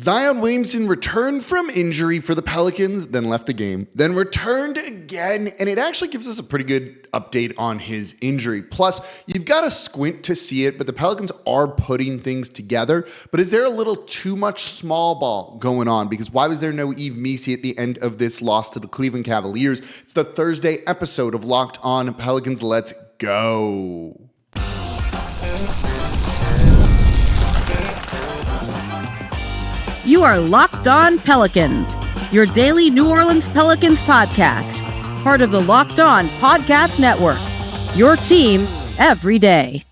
Zion Williamson returned from injury for the Pelicans, then left the game, then returned again, and it actually gives us a pretty good update on his injury. Plus, you've got to squint to see it, but the Pelicans are putting things together. But is there a little too much small ball going on? Because why was there no Eve Messi at the end of this loss to the Cleveland Cavaliers? It's the Thursday episode of Locked On Pelicans. Let's go. You are Locked On Pelicans, your daily New Orleans Pelicans podcast, part of the Locked On Podcast Network, your team every day.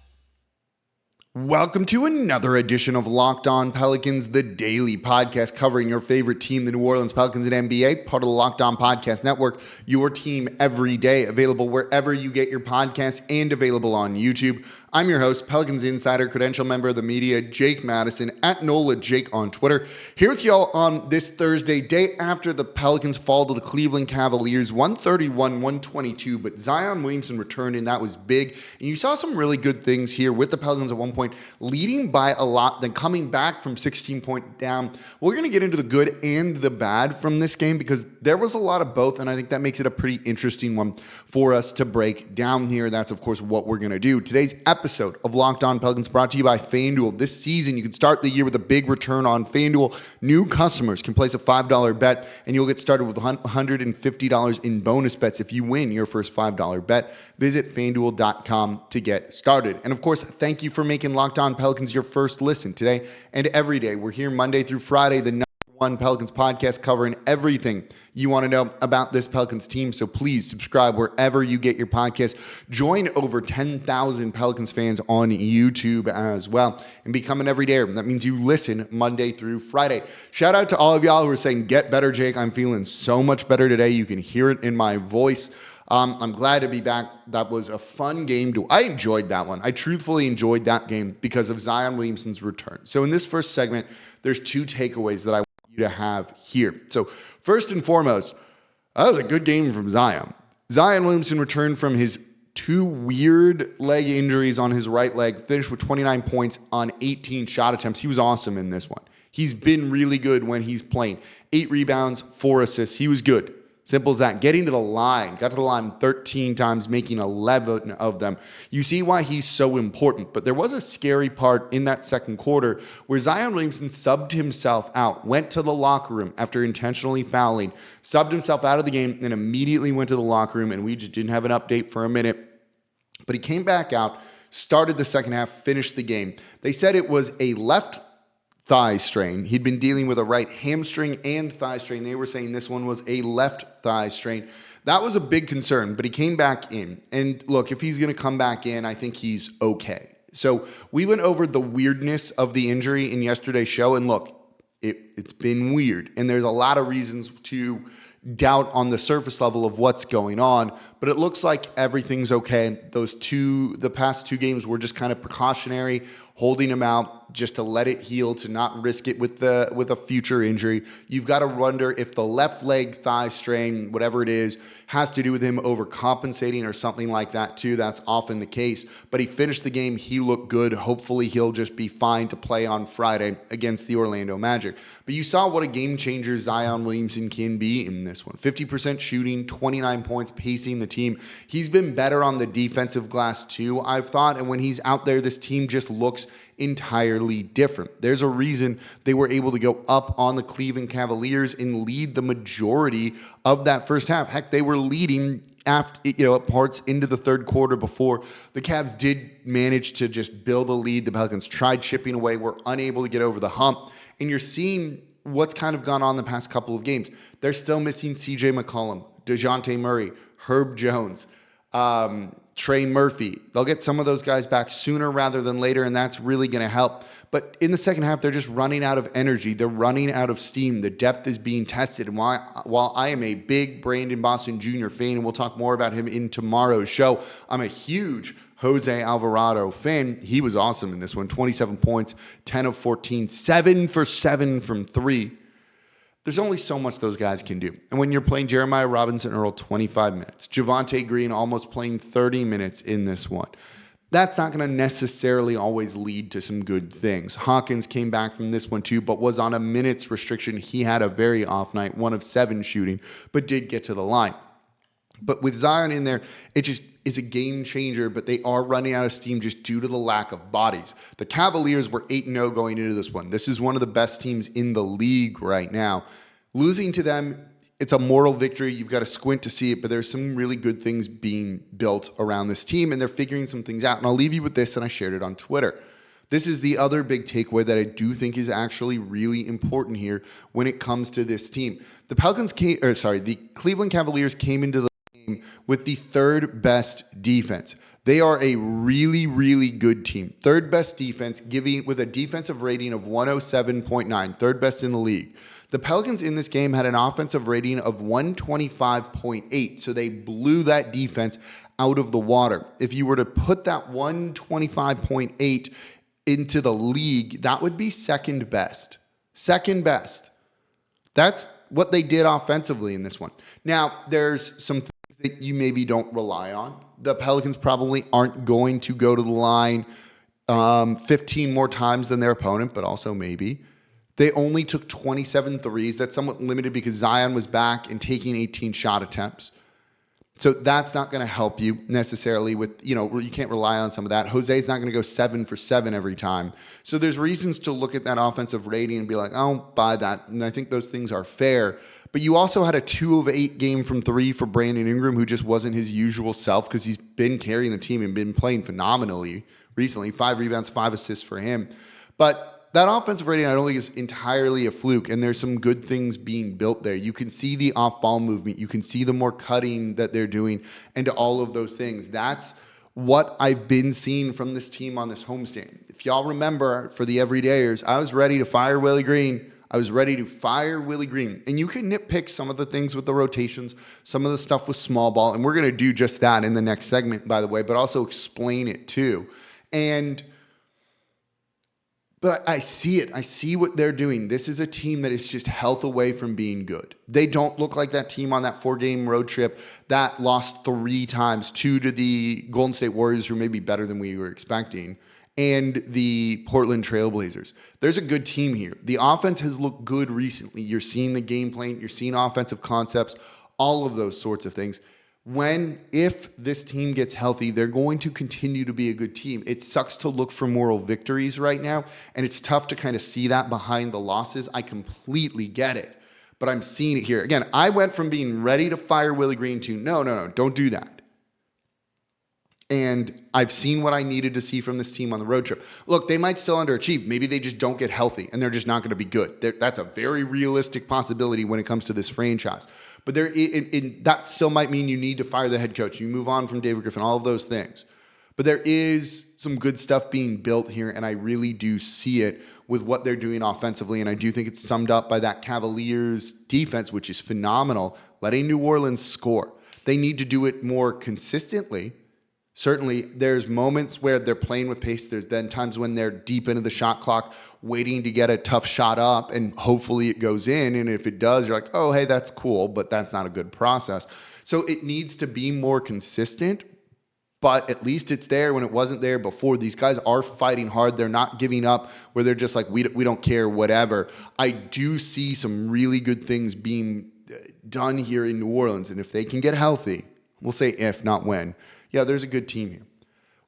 Welcome to another edition of Locked On Pelicans, the daily podcast covering your favorite team, the New Orleans Pelicans and NBA, part of the Locked On Podcast Network, your team every day, available wherever you get your podcasts and available on YouTube. I'm your host, Pelicans Insider, credential member of the media, Jake Madison, at NOLA Jake on Twitter. Here with y'all on this Thursday, day after the Pelicans fall to the Cleveland Cavaliers, 131-122, but Zion Williamson returned, and that was big. And you saw some really good things here with the Pelicans at one point, leading by a lot, then coming back from 16-point down. We're going to get into the good and the bad from this game because there was a lot of both, and I think that makes it a pretty interesting one for us to break down here. That's, of course, what we're going to do. Today's episode of Locked On Pelicans brought to you by FanDuel. This season, you can start the year with a big return on FanDuel. New customers can place a $5 bet, and you'll get started with $150 in bonus bets if you win your first $5 bet. Visit FanDuel.com to get started. And of course, thank you for making Locked On Pelicans your first listen today and every day. We're here Monday through Friday, the #1 Pelicans podcast covering everything you want to know about this Pelicans team. So please subscribe wherever you get your podcast. Join over 10,000 Pelicans fans on YouTube as well and become an everydayer. That means you listen Monday through Friday. Shout out to all of y'all who are saying, get better, Jake. I'm feeling so much better today. You can hear it in my voice. I'm glad to be back. That was a fun game. I enjoyed that one. I truthfully enjoyed that game because of Zion Williamson's return. So in this first segment, there's two takeaways that I want you to have here. So first and foremost, that was a good game from Zion. Zion Williamson returned from his two weird leg injuries on his right leg, finished with 29 points on 18 shot attempts. He was awesome in this one. He's been really good when he's playing. 8 rebounds, 4 assists. He was good. Simple as that. Getting to the line. Got to the line 13 times, making 11 of them. You see why he's so important. But there was a scary part in that second quarter where Zion Williamson subbed himself out, went to the locker room after intentionally fouling, subbed himself out of the game, and immediately went to the locker room, and we just didn't have an update for a minute. But he came back out, started the second half, finished the game. They said it was a left thigh strain. He'd been dealing with a right hamstring and thigh strain. They were saying this one was a left thigh strain. That was a big concern, but he came back in. And look, if he's going to come back in, I think he's okay. So we went over the weirdness of the injury in yesterday's show. And look, it's been weird. And there's a lot of reasons to doubt on the surface level of what's going on, but it looks like everything's okay. The past two games were just kind of precautionary, holding him out just to let it heal, to not risk it with a future injury. You've got to wonder if the left leg thigh strain, whatever it is, has to do with him overcompensating or something like that too. That's often the case. But he finished the game. He looked good. Hopefully he'll just be fine to play on Friday against the Orlando Magic. But you saw what a game changer Zion Williamson can be in this one. 50% shooting, 29 points, pacing the team. He's been better on the defensive glass too, I've thought. And when he's out there, this team just looks entirely different. There's a reason they were able to go up on the Cleveland Cavaliers and lead the majority of that first half. Heck, they were leading after, parts into the third quarter before the Cavs did manage to just build a lead. The Pelicans tried chipping away, were unable to get over the hump. And you're seeing what's kind of gone on the past couple of games. They're still missing CJ McCollum, Dejounte Murray, Herb Jones, Trey Murphy. They'll get some of those guys back sooner rather than later, and that's really going to help. But in the second half, they're just running out of energy. They're running out of steam. The depth is being tested. And while I am a big Brandon Boston Jr. fan, and we'll talk more about him in tomorrow's show, I'm a huge Jose Alvarado fan. He was awesome in this one. 27 points, 10 of 14, 7 for 7 from 3. There's only so much those guys can do. And when you're playing Jeremiah Robinson Earl 25 minutes, Javonte Green almost playing 30 minutes in this one, that's not going to necessarily always lead to some good things. Hawkins came back from this one too, but was on a minutes restriction. He had a very off night, 1 of 7 shooting, but did get to the line. But with Zion in there, it just is a game changer, but they are running out of steam just due to the lack of bodies. The Cavaliers were 8-0 going into this one. This is one of the best teams in the league right now. Losing to them, it's a moral victory. You've got to squint to see it, but there's some really good things being built around this team, and they're figuring some things out. And I'll leave you with this, and I shared it on Twitter. This is the other big takeaway that I do think is actually really important here when it comes to this team. The Cleveland Cavaliers came into the game with the 3rd best defense. They are a really, really good team. 3rd best defense, with a defensive rating of 107.9, 3rd best in the league. The Pelicans in this game had an offensive rating of 125.8, so they blew that defense out of the water. If you were to put that 125.8 into the league, that would be 2nd best. 2nd best. That's what they did offensively in this one. Now, there's some things that you maybe don't rely on. The Pelicans probably aren't going to go to the line 15 more times than their opponent, but also maybe. They only took 27 threes. That's somewhat limited because Zion was back and taking 18 shot attempts. So that's not going to help you necessarily with, you can't rely on some of that. Jose's not going to go 7 for 7 every time. So there's reasons to look at that offensive rating and be like, I don't buy that. And I think those things are fair. But you also had a 2 of 8 game from 3 for Brandon Ingram, who just wasn't his usual self because he's been carrying the team and been playing phenomenally recently. 5 rebounds, 5 assists for him. But that offensive rating, I don't think, is entirely a fluke, and there's some good things being built there. You can see the off-ball movement. You can see the more cutting that they're doing, and all of those things. That's what I've been seeing from this team on this homestand. If y'all remember, for the everydayers, I was ready to fire Willie Green. And you can nitpick some of the things with the rotations, some of the stuff with small ball, and we're going to do just that in the next segment, by the way, but also explain it too. But I see it. I see what they're doing. This is a team that is just health away from being good. They don't look like that team on that 4-game road trip that lost 3 times, 2 to the Golden State Warriors, who may be better than we were expecting, and the Portland Trail Blazers. There's a good team here. The offense has looked good recently. You're seeing the game plan. You're seeing offensive concepts, all of those sorts of things. If this team gets healthy, they're going to continue to be a good team. It sucks to look for moral victories right now, and it's tough to kind of see that behind the losses. I completely get it, but I'm seeing it here. Again, I went from being ready to fire Willie Green to no, don't do that. And I've seen what I needed to see from this team on the road trip. Look, they might still underachieve. Maybe they just don't get healthy, and they're just not going to be good. That's a very realistic possibility when it comes to this franchise. But that still might mean you need to fire the head coach. You move on from David Griffin, all of those things. But there is some good stuff being built here, and I really do see it with what they're doing offensively. And I do think it's summed up by that Cavaliers defense, which is phenomenal, letting New Orleans score. They need to do it more consistently. Certainly, there's moments where they're playing with pace. There's then times when they're deep into the shot clock, waiting to get a tough shot up, and hopefully it goes in. And if it does, you're like, oh, hey, that's cool, but that's not a good process. So it needs to be more consistent, but at least it's there when it wasn't there before. These guys are fighting hard. They're not giving up where they're just like, we don't care, whatever. I do see some really good things being done here in New Orleans. And if they can get healthy, we'll say if, not when, yeah, there's a good team here.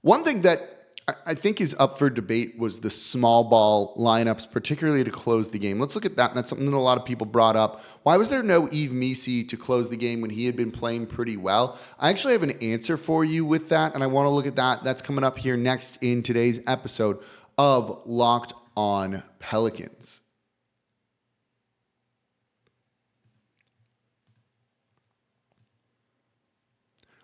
One thing that I think is up for debate was the small ball lineups, particularly to close the game. Let's look at that. And that's something that a lot of people brought up. Why was there no Yves Missi to close the game when he had been playing pretty well? I actually have an answer for you with that, and I want to look at that. That's coming up here next in today's episode of Locked On Pelicans.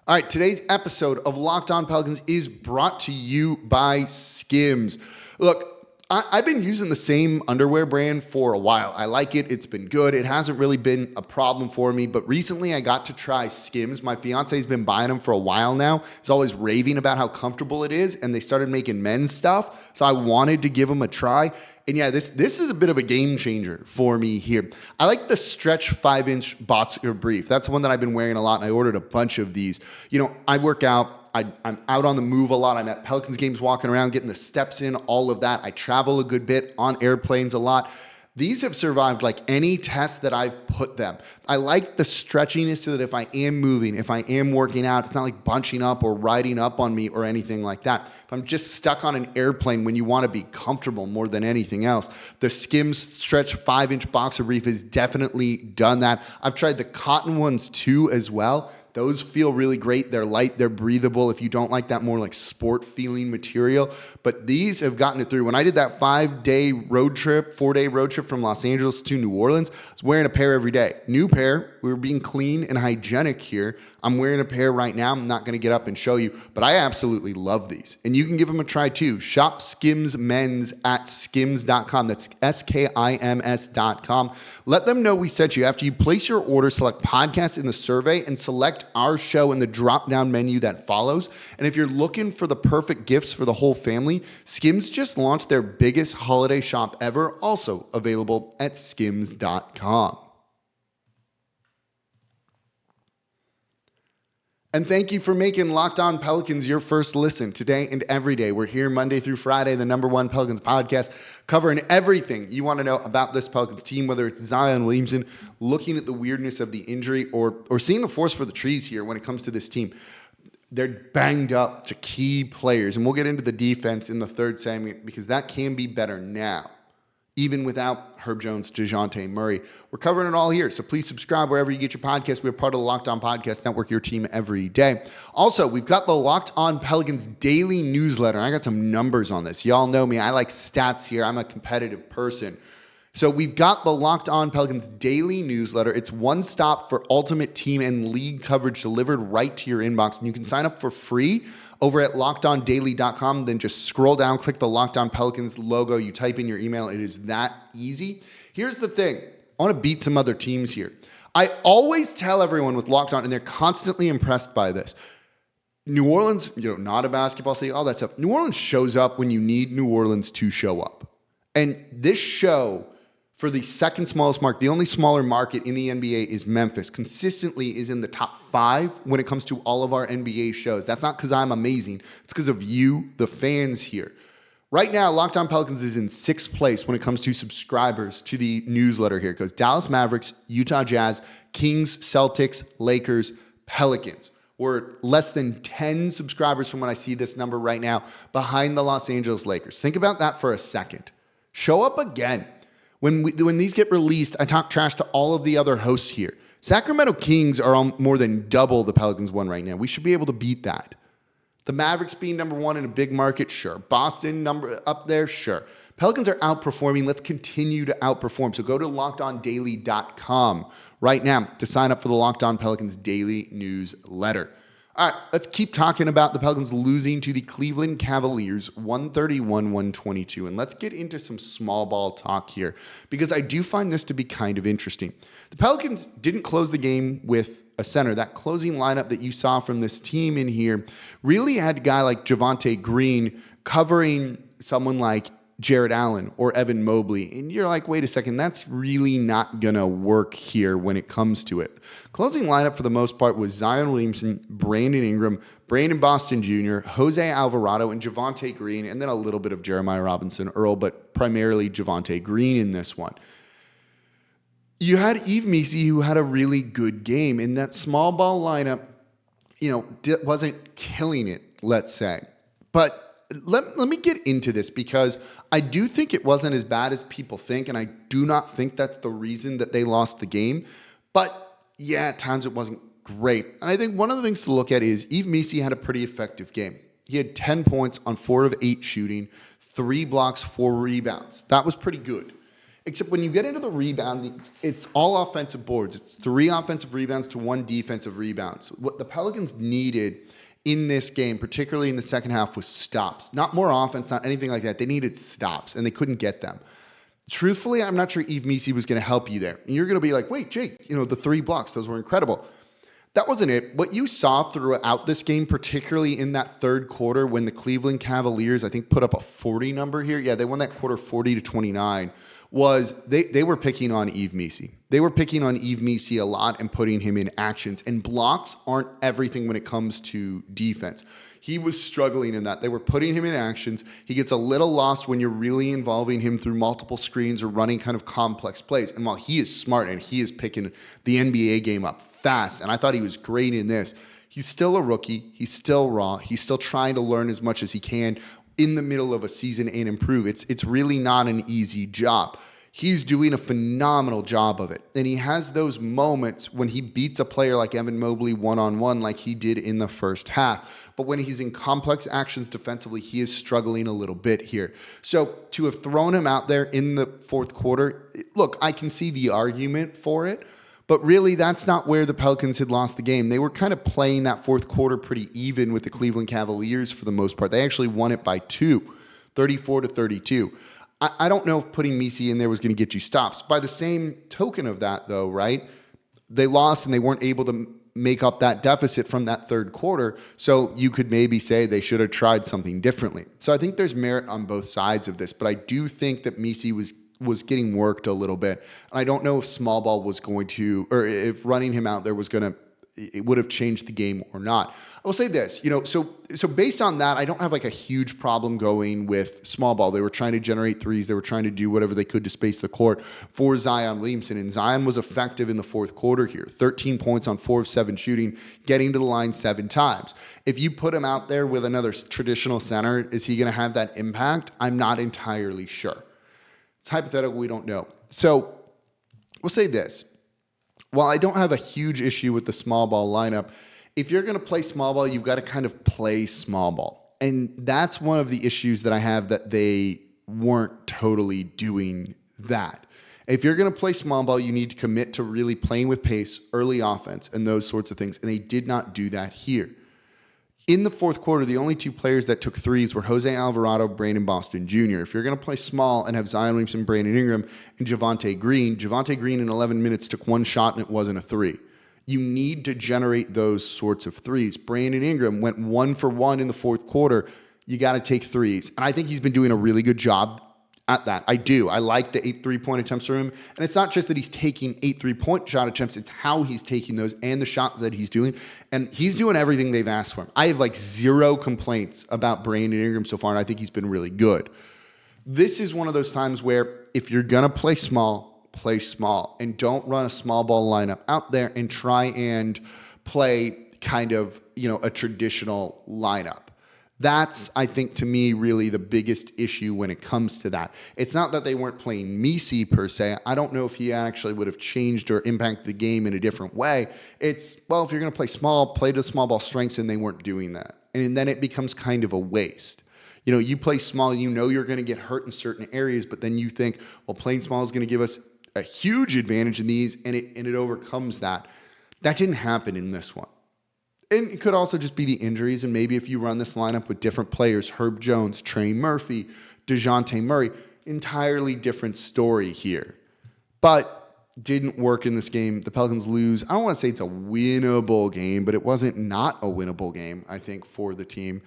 All right, today's episode of Locked On Pelicans is brought to you by Skims. Look, I've been using the same underwear brand for a while. I like it. It's been good. It hasn't really been a problem for me, but recently I got to try Skims. My fiance's been buying them for a while now. He's always raving about how comfortable it is, and they started making men's stuff, so I wanted to give them a try. And yeah, this is a bit of a game changer for me here. I like the stretch 5-inch boxer brief. That's the one that I've been wearing a lot, and I ordered a bunch of these. You know, I work out. I'm out on the move a lot. I'm at Pelicans games walking around, getting the steps in, all of that. I travel a good bit on airplanes a lot. These have survived like any test that I've put them. I like the stretchiness so that if I am moving, if I am working out, it's not like bunching up or riding up on me or anything like that. If I'm just stuck on an airplane when you want to be comfortable more than anything else, the Skims Stretch 5-inch boxer brief has definitely done that. I've tried the cotton ones too as well. Those feel really great. They're light, they're breathable if you don't like that more like sport feeling material. But these have gotten it through. When I did that 4-day road trip from Los Angeles to New Orleans, I was wearing a pair every day. New pair. We were being clean and hygienic here. I'm wearing a pair right now. I'm not going to get up and show you, but I absolutely love these. And you can give them a try too. Shop Skims Men's at skims.com. That's SKIMS.com. Let them know we sent you. After you place your order, select podcast in the survey and select our show in the drop-down menu that follows. And if you're looking for the perfect gifts for the whole family, Skims just launched their biggest holiday shop ever, also available at skims.com. And thank you for making Locked On Pelicans your first listen today and every day. We're here Monday through Friday, the #1 Pelicans podcast, covering everything you want to know about this Pelicans team, whether it's Zion Williamson, looking at the weirdness of the injury, or seeing the forest for the trees here when it comes to this team. They're banged up to key players, and we'll get into the defense in the third segment because that can be better now, even without Herb Jones, Dejounte Murray. We're covering it all here, so please subscribe wherever you get your podcasts. We're part of the Locked On Podcast Network, your team every day. Also, we've got the Locked On Pelicans daily newsletter. I got some numbers on this. Y'all know me. I like stats here. I'm a competitive person. So we've got the Locked On Pelicans daily newsletter. It's one stop for ultimate team and league coverage delivered right to your inbox. And you can sign up for free over at lockedondaily.com. Then just scroll down, click the Locked On Pelicans logo. You type in your email. It is that easy. Here's the thing. I want to beat some other teams here. I always tell everyone with Locked On, and they're constantly impressed by this. New Orleans, not a basketball city, all that stuff. New Orleans shows up when you need New Orleans to show up. And this show, for the second smallest market, the only smaller market in the NBA is Memphis, consistently is in the top 5 when it comes to all of our NBA shows. That's not because I'm amazing. It's because of you, the fans here. Right now, Locked On Pelicans is in 6th place when it comes to subscribers to the newsletter here. It goes Dallas Mavericks, Utah Jazz, Kings, Celtics, Lakers, Pelicans. We're less than 10 subscribers from when I see this number right now behind the Los Angeles Lakers. Think about that for a second. Show up again. When these get released, I talk trash to all of the other hosts here. Sacramento Kings are on more than double the Pelicans one right now. We should be able to beat that. The Mavericks being #1 in a big market, sure. Boston number up there, sure. Pelicans are outperforming. Let's continue to outperform. So go to lockedondaily.com right now to sign up for the Locked On Pelicans daily newsletter. All right, let's keep talking about the Pelicans losing to the Cleveland Cavaliers 131-122. And let's get into some small ball talk here because I do find this to be kind of interesting. The Pelicans didn't close the game with a center. That closing lineup that you saw from this team in here really had a guy like Javonte Green covering someone like Jared Allen or Evan Mobley. And you're like, wait a second, that's really not going to work here when it comes to it. Closing lineup for the most part was Zion Williamson, Brandon Ingram, Brandon Boston Jr., Jose Alvarado, and Javonte Green, and then a little bit of Jeremiah Robinson Earl, but primarily Javonte Green in this one. You had Yves Missi, who had a really good game, and that small ball lineup, wasn't killing it, let's say. But let me get into this because I do think it wasn't as bad as people think, and I do not think that's the reason that they lost the game. But yeah, at times it wasn't great. And I think one of the things to look at is Yves Missi had a pretty effective game. He had 10 points on 4 of 8 shooting, 3 blocks, 4 rebounds. That was pretty good. Except when you get into the rebounding, it's all offensive boards. It's 3 offensive rebounds to 1 defensive rebounds. What the Pelicans needed in this game, particularly in the second half, was stops. Not more offense, not anything like that. They needed stops, and they couldn't get them. Truthfully, I'm not sure Yves Missi was going to help you there. And you're going to be like, wait, Jake, the 3 blocks, those were incredible. That wasn't it. What you saw throughout this game, particularly in that third quarter when the Cleveland Cavaliers, I think, put up a 40 number here. Yeah, they won that quarter 40-29. was they were picking on Yves Missi. They were picking on Yves Missi a lot and putting him in actions. And blocks aren't everything when it comes to defense. He was struggling in that. They were putting him in actions. He gets a little lost when you're really involving him through multiple screens or running kind of complex plays. And while he is smart and he is picking the NBA game up fast, and I thought he was great in this, he's still a rookie. He's still raw. He's still trying to learn as much as he can in the middle of a season and improve. It's really not an easy job. He's doing a phenomenal job of it. And he has those moments when he beats a player like Evan Mobley one-on-one like he did in the first half. But when he's in complex actions defensively, he is struggling a little bit here. So to have thrown him out there in the fourth quarter, look, I can see the argument for it. But really, that's not where the Pelicans had lost the game. They were kind of playing that fourth quarter pretty even with the Cleveland Cavaliers for the most part. They actually won it by 2, 34-32. I don't know if putting Missi in there was going to get you stops. By the same token of that, though, right? They lost and they weren't able to make up that deficit from that third quarter. So you could maybe say they should have tried something differently. So I think there's merit on both sides of this. But I do think that Missi was getting worked a little bit. And I don't know if small ball was going to, or if running him out there was going to, it would have changed the game or not. I will say this, so based on that, I don't have like a huge problem going with small ball. They were trying to generate threes. They were trying to do whatever they could to space the court for Zion Williamson. And Zion was effective in the fourth quarter here. 13 points on 4 of 7 shooting, getting to the line 7 times. If you put him out there with another traditional center, is he going to have that impact? I'm not entirely sure. It's hypothetical. We don't know. So we'll say this. While I don't have a huge issue with the small ball lineup, if you're going to play small ball, you've got to kind of play small ball. And that's one of the issues that I have, that they weren't totally doing that. If you're going to play small ball, you need to commit to really playing with pace, early offense, and those sorts of things. And they did not do that here. In the fourth quarter, the only 2 players that took threes were Jose Alvarado, Brandon Boston Jr. If you're going to play small and have Zion Williamson, Brandon Ingram, and Javonte Green in 11 minutes took 1 shot and it wasn't a 3. You need to generate those sorts of threes. Brandon Ingram went 1 for 1 in the fourth quarter. You got to take threes. And I think he's been doing a really good job at that. I do. I like the 8 3-point attempts from him. And it's not just that he's taking 8 3-point shot attempts. It's how he's taking those and the shots that he's doing. And he's doing everything they've asked for him. I have like 0 complaints about Brandon Ingram so far, and I think he's been really good. This is one of those times where if you're going to play small and don't run a small ball lineup out there and try and play kind of, a traditional lineup. That's, I think, to me, really the biggest issue when it comes to that. It's not that they weren't playing Missi per se. I don't know if he actually would have changed or impacted the game in a different way. It's, well, if you're going to play small, play to small ball strengths, and they weren't doing that. And then it becomes kind of a waste. You play small, you're going to get hurt in certain areas, but then you think, well, playing small is going to give us a huge advantage in these, and it overcomes that. That didn't happen in this one. And it could also just be the injuries, and maybe if you run this lineup with different players, Herb Jones, Trey Murphy, Dejounte Murray, entirely different story here. But didn't work in this game. The Pelicans lose. I don't want to say it's a winnable game, but it wasn't not a winnable game, I think, for the team.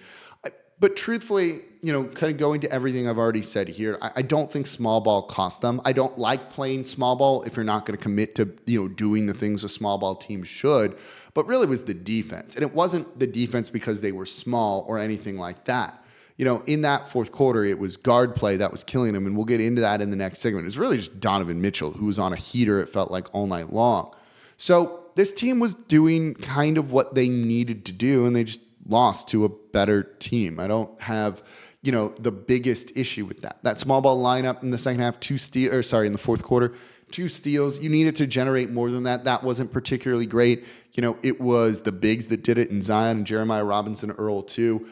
But truthfully, kind of going to everything I've already said here, I don't think small ball cost them. I don't like playing small ball if you're not going to commit to, doing the things a small ball team should. But really it was the defense. And it wasn't the defense because they were small or anything like that. In that fourth quarter, it was guard play that was killing them. And we'll get into that in the next segment. It was really just Donovan Mitchell, who was on a heater, it felt like, all night long. So this team was doing kind of what they needed to do, and they just lost to a better team. I don't have, the biggest issue with that. That small ball lineup in the second half, in the fourth quarter, 2 steals. You needed to generate more than that. That wasn't particularly great. It was the bigs that did it in Zion and Jeremiah Robinson Earl too.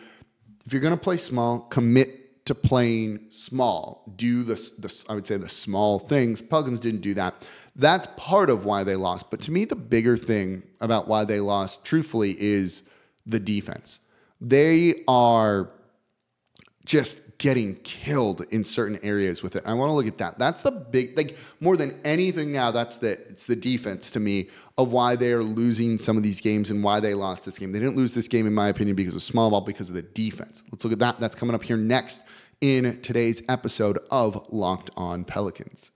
If you're going to play small, commit to playing small. Do I would say the small things. Pelicans didn't do that. That's part of why they lost. But to me, the bigger thing about why they lost, truthfully, is the defense. They are just getting killed in certain areas with it. I want to look at that. That's the big, more than anything now, it's the defense to me of why they are losing some of these games and why they lost this game. They didn't lose this game, in my opinion, because of small ball, because of the defense. Let's look at that. That's coming up here next in today's episode of Locked On Pelicans.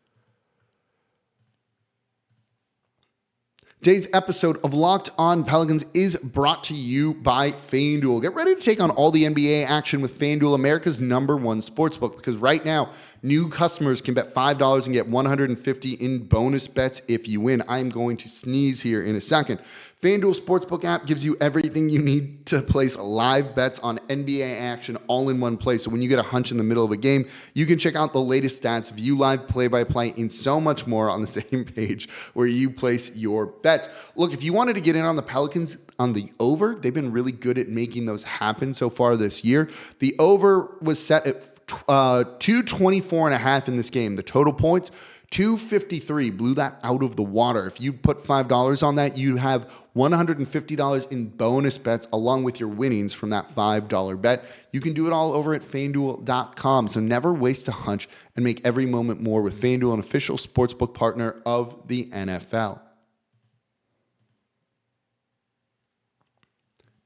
Today's episode of Locked On Pelicans is brought to you by FanDuel. Get ready to take on all the NBA action with FanDuel, America's #1 sportsbook, because right now, new customers can bet $5 and get $150 in bonus bets if you win. I'm going to sneeze here in a second. FanDuel Sportsbook app gives you everything you need to place live bets on NBA action all in one place. So when you get a hunch in the middle of a game, you can check out the latest stats, view live play-by-play, and so much more on the same page where you place your bets. Look, if you wanted to get in on the Pelicans on the over, they've been really good at making those happen so far this year. The over was set at 224.5 in this game. The total points, 253, blew that out of the water. If you put $5 on that, you have $150 in bonus bets along with your winnings from that $5 bet. You can do it all over at FanDuel.com. So never waste a hunch and make every moment more with FanDuel, an official sportsbook partner of the NFL.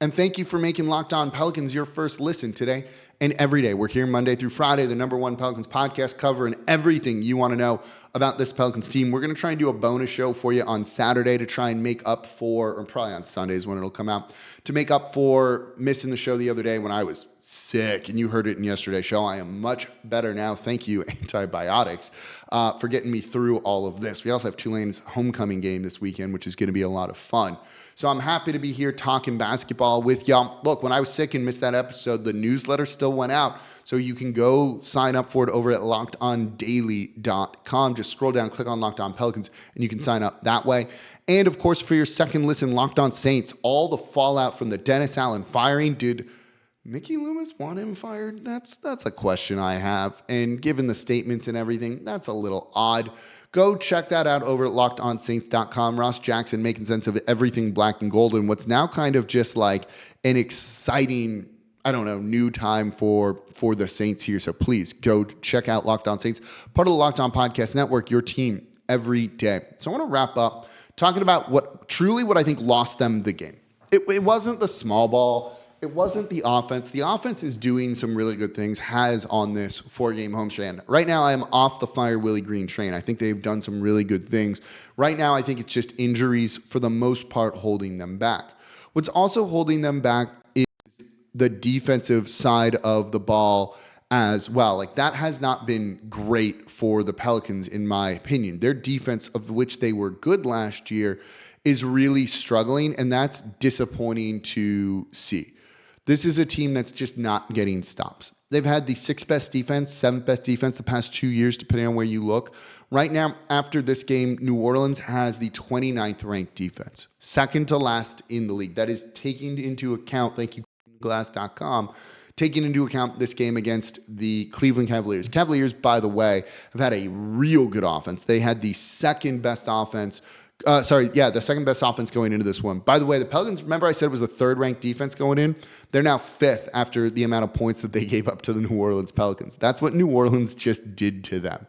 And thank you for making Locked On Pelicans your first listen today and every day. We're here Monday through Friday, the #1 Pelicans podcast, covering everything you want to know about this Pelicans team. We're going to try and do a bonus show for you on Saturday to try and make up for, or probably on Sundays when it'll come out, to make up for missing the show the other day when I was sick. And you heard it in yesterday's show. I am much better now. Thank you, antibiotics, for getting me through all of this. We also have Tulane's homecoming game this weekend, which is going to be a lot of fun. So I'm happy to be here talking basketball with y'all. Look, when I was sick and missed that episode, the newsletter still went out. So you can go sign up for it over at lockedondaily.com. Just scroll down, click on Locked On Pelicans, and you can sign up that way. And of course, for your second listen, Locked On Saints, all the fallout from the Dennis Allen firing. Did Mickey Loomis want him fired? That's a question I have. And given the statements and everything, that's a little odd. Go check that out over at lockedonsaints.com. Ross Jackson making sense of everything black and gold and what's now kind of just like an exciting, new time for the Saints here. So please go check out Locked On Saints, part of the Locked On Podcast Network, your team every day. So I want to wrap up talking about what I think lost them the game. It wasn't the small ball. It wasn't the offense. The offense is doing some really good things, has on this 4-game homestand. Right now, I am off the fire Willie Green train. I think they've done some really good things. Right now, I think it's just injuries for the most part holding them back. What's also holding them back is the defensive side of the ball as well. Like, that has not been great for the Pelicans, in my opinion. Their defense, of which they were good last year, is really struggling, and that's disappointing to see. This is a team that's just not getting stops. They've had the 6th best defense, 7th best defense the past 2 years, depending on where you look. Right now, after this game, New Orleans has the 29th ranked defense, second to last in the league. That is taking into account, thank you, glass.com, taking into account this game against the Cleveland Cavaliers. Cavaliers, by the way, have had a real good offense. They had the second best offense. The second best offense going into this one. By the way, the Pelicans, remember I said it was the 3rd ranked defense going in? They're now 5th after the amount of points that they gave up to the New Orleans Pelicans. That's what New Orleans just did to them,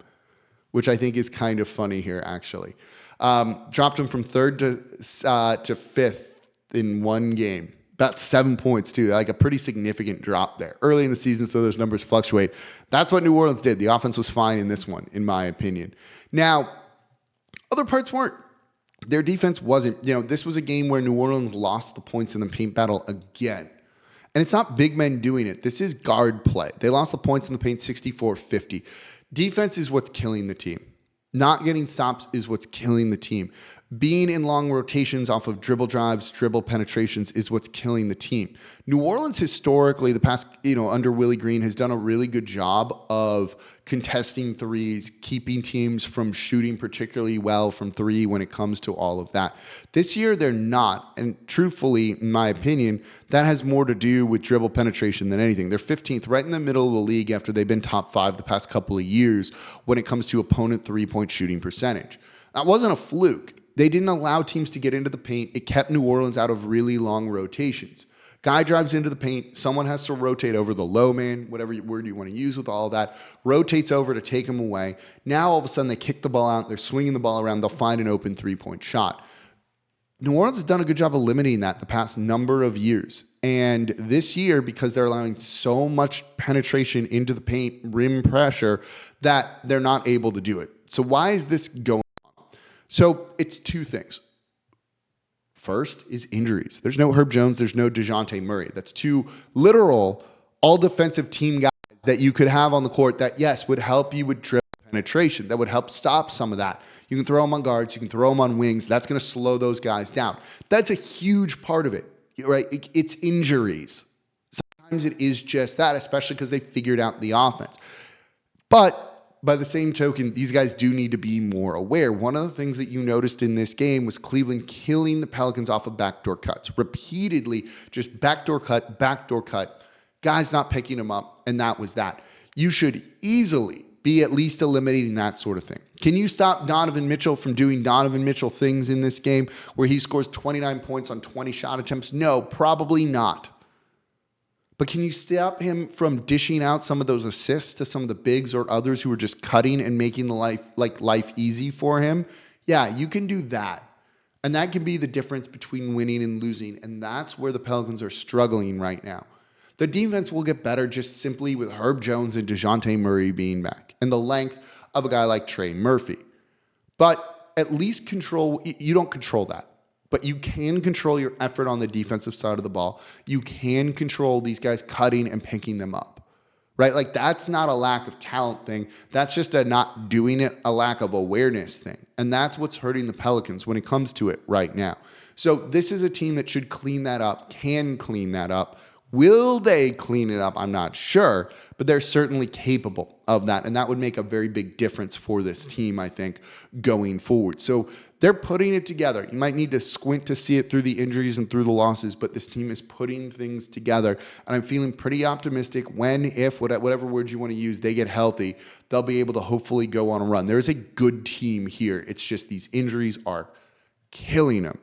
which I think is kind of funny here, actually. Dropped them from 3rd to 5th in one game. About 7 points, too. Like a pretty significant drop there. Early in the season, so those numbers fluctuate. That's what New Orleans did. The offense was fine in this one, in my opinion. Now, other parts weren't. Their defense wasn't, this was a game where New Orleans lost the points in the paint battle again. And it's not big men doing it. This is guard play. They lost the points in the paint 64-50. Defense is what's killing the team. Not getting stops is what's killing the team. Being in long rotations off of dribble drives, dribble penetrations is what's killing the team. New Orleans historically, the past, under Willie Green, has done a really good job of contesting threes, keeping teams from shooting particularly well from three when it comes to all of that. This year, they're not. And truthfully, in my opinion, that has more to do with dribble penetration than anything. They're 15th, right in the middle of the league after they've been top 5 the past couple of years when it comes to opponent three-point shooting percentage. That wasn't a fluke. They didn't allow teams to get into the paint. It kept New Orleans out of really long rotations. Guy drives into the paint. Someone has to rotate over the low man, whatever word you want to use with all that, rotates over to take him away. Now, all of a sudden, they kick the ball out. They're swinging the ball around. They'll find an open three-point shot. New Orleans has done a good job of limiting that the past number of years. And this year, because they're allowing so much penetration into the paint, rim pressure, that they're not able to do it. So why is this going on? So it's two things. First is injuries. There's no Herb Jones. There's no Dejounte Murray. That's two literal all-defensive team guys that you could have on the court that, yes, would help you with dribble penetration. That would help stop some of that. You can throw them on guards. You can throw them on wings. That's going to slow those guys down. That's a huge part of it, right? It's injuries. Sometimes it is just that, especially because they figured out the offense. But by the same token, these guys do need to be more aware. One of the things that you noticed in this game was Cleveland killing the Pelicans off of backdoor cuts. Repeatedly, just backdoor cut, guys not picking them up, and that was that. You should easily be at least eliminating that sort of thing. Can you stop Donovan Mitchell from doing Donovan Mitchell things in this game where he scores 29 points on 20 shot attempts? No, probably not. But can you stop him from dishing out some of those assists to some of the bigs or others who are just cutting and making the life easy for him? Yeah, you can do that. And that can be the difference between winning and losing. And that's where the Pelicans are struggling right now. The defense will get better just simply with Herb Jones and Dejounte Murray being back and the length of a guy like Trey Murphy. But at least you don't control that. But you can control your effort on the defensive side of the ball. You can control these guys cutting and picking them up, right? Like that's not a lack of talent thing. That's just a not doing it, a lack of awareness thing. And that's what's hurting the Pelicans when it comes to it right now. So this is a team that should clean that up, can clean that up. Will they clean it up? I'm not sure, but they're certainly capable of that. And that would make a very big difference for this team, I think, going forward. So they're putting it together. You might need to squint to see it through the injuries and through the losses, but this team is putting things together. And I'm feeling pretty optimistic when, if, whatever words you want to use, they get healthy, they'll be able to hopefully go on a run. There's a good team here. It's just these injuries are killing them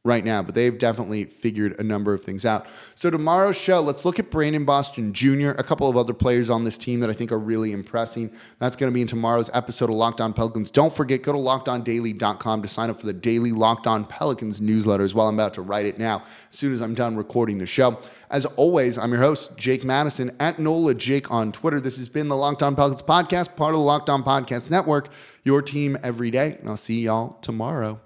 right now, but they've definitely figured a number of things out. So tomorrow's show, let's look at Brandon Boston Jr., a couple of other players on this team that I think are really impressing. That's going to be in tomorrow's episode of Locked On Pelicans. Don't forget, go to LockedOnDaily.com to sign up for the daily Locked On Pelicans newsletter as well. I'm about to write it now as soon as I'm done recording the show. As always, I'm your host, Jake Madison, at NOLA Jake on Twitter. This has been the Locked On Pelicans podcast, part of the Locked On Podcast Network, your team every day. And I'll see y'all tomorrow.